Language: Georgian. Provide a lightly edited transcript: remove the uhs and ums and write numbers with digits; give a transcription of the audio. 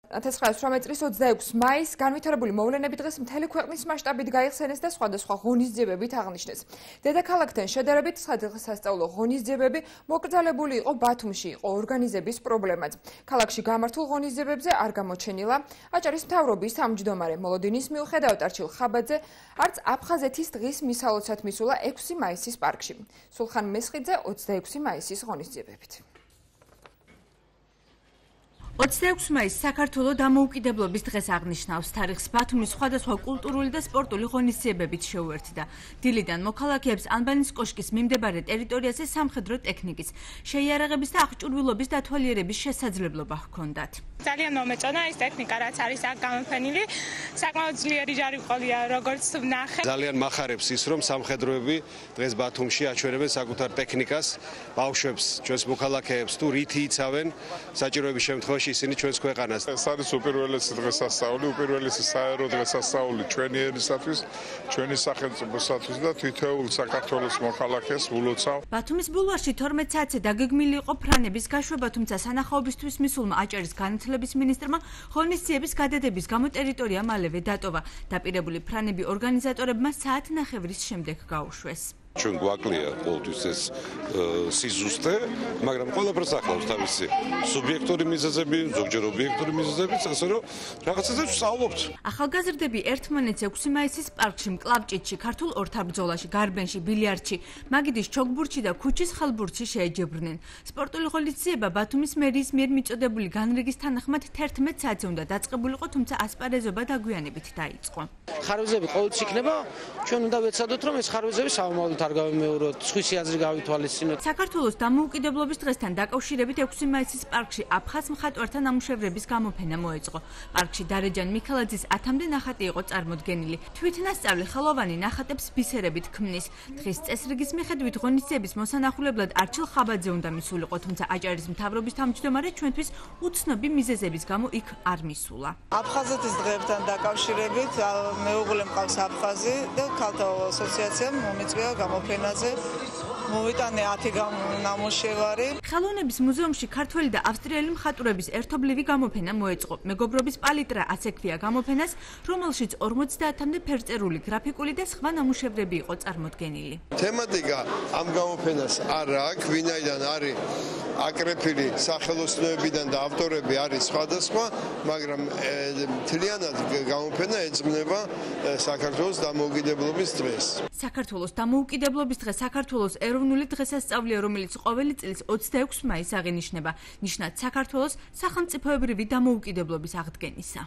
1918 წლის 26 მაისს განვითარებული მოვლენები დღეს მთელი ქვეყნის მასშტაბით გაიხსენეს და სხვადასხვა ღონისძიებებით აღნიშნეს. დედაქალაქთან შედარებით სადღესასწაულო ღონისძიებები მოკრძალებული იყო ბათუმში, იყო ორგანიზების პრობლემაც. ქალაქში გამართულ ღონისძიებებზე არ გამოჩენილა აჭარის მთავრობის თავმჯდომარე. მოლოდინის მიუხედავად არჩილ ხაბაძე არც აფხაზეთის დღის მისალოცად მისულა 6 მაისის პარკში. სულხან მესხიძე 26 მაისის ღონისძიებებით. 26 მაისს საქართველოს დამოუკიდებლობის დღეს აღნიშნავს თარიღს ბათუმის სხვადასხვა კულტურული და სპორტული ღონისძიებებით შეუერთდა. დილიდან მოქალაქეებს ანბანის კოშკის მიმდებარე ტერიტორიაზე სამხედრო ტექნიკის, შეიარაღების და აღჭურვილობის დათვალიერების შესაძლებლობა ჰქონდათ. ძალიან მომეწონა ეს ტექნიკა, რაც არის აქ გამოფენილი. საკმაოდ ძლიერი ჯარი ყოლია, როგორც ვნახე. ძალიან მახარებს ის, რომ სამხედროები დღეს ბათუმში აჩვენებენ საკუთარ ტექნიკას, ბავშვებს, ჩვენს მოქალაქეებს თუ რითი იცავენ საჭიროების შემთხვევაში ისინი ჩვენს ქვეყანას. ეს არის უპირველესი დღესასწაული, უპირველესი საერო დღესასწაული ჩვენი ერისათვის, ჩვენი სახელმწიფოსათვის და თითოეულ საქართველოს მოქალაქეს ულოცავ. ბათუმის ბულვარში 12 საათზე დაგეგმილი იყო ფრანების გაშვება, თუმცა სანახაობისთვის მისულმა აჭარის განათლების მინისტრმა ღონისძიების გადადების გამო ტერიტორია მალევე დატოვა. დაპირებული ფრანები ორგანიზატორებმა საათნახევრის შემდეგ გაუშვეს. ჩვენ გვაკლია ყოველთვის ეს სიზუსტე, მაგრამ ყველაფერს ახლავს თავისი სუბიექტური მიზეზები, ზოგჯერ ობიექტური მიზეზებიც, ასე რომ რაღაცაზე ვსწავლობთ. ახალგაზრდები ერთმანეთს 6 მაისის პარკში, მკლავჭიდში, ქართულ ორთაბრძოლაში, გარბენში, ბილიარდში, მაგიდის ჩოგბურთში და ქუჩის ხალბურთში შეეჯიბრნენ. სპორტული ღონისძიება ბათუმის მერიის მიერ მიწოდებული განრიგის თანახმად 11 საათზე უნდა დაწყებულიყო, თუმცა ასპარეზობა დაგვიანებით დაიწყო. ხარვეზები ყოველთვის იქნება, ჩვენ უნდა ვეცადოთ, რომ ეს ხარვეზები სამომავლოდ არ გავიმეოროთ, სხვისი აზრი გავითვალისწინოთ. საქართველოს დამოუკიდებლობის დღესთან დაკავშირებით 6 მაისის პარკში აფხაზ მხატვართა ნამუშევრების გამოფენა მოეწყო. პარკში დარეჯან მიქელაძის 10-მდე ნახატი იყო წარმოდგენილი. თვითნასწავლი ხელოვანი ნახატებს ბისერებით ქმნის. დღის წესრიგის მიხედვით ღონისძიების მოსანახულებლად არჩილ ხაბაძე უნდა მისულიყო, თუმცა აჭარის მთავრობის თავმჯდომარე ჩვენთვის უცნობი მიზეზების გამო იქ არ მისულა. აფხაზეთის დღეებთან დაკავშირებით მეუღლე მყავს აფხაზი და ქალთა ასოციაციამ მომიწვია გამოფენაზე მოვიტანე 10 ნამუშევარი. ხელოვნების მუზეუმში ქართველი და ავსტრიელი მხატვრების ერთობლივი გამოფენა მოეწყო. მეგობრობის პალიტრა ასექვია გამოფენას, რომელშიც 50-მდე ფერწერული, გრაფიკული და სხვა ნამუშევრები იყო წარმოდგენილი. თემატიკა ამ გამოფენას არ აქვს, ვინაიდან არის აკრეფილი სახელოსნოებიდან და ავტორები არის სხვადასხვა, მაგრამ მთლიანად გამოფენა ეძღვნება საქართველოს დამოუკიდებლობის დღეს. საქართველოს დამოუკიდებლობის დღე საქართველოს ეროვნული დღესასწაულია, რომელიც ყოველი წლის 26 მაისს აღინიშნება, ნიშნად საქართველოს სახელმწიფოებრივი დამოუკიდებლობის აღდგენისა.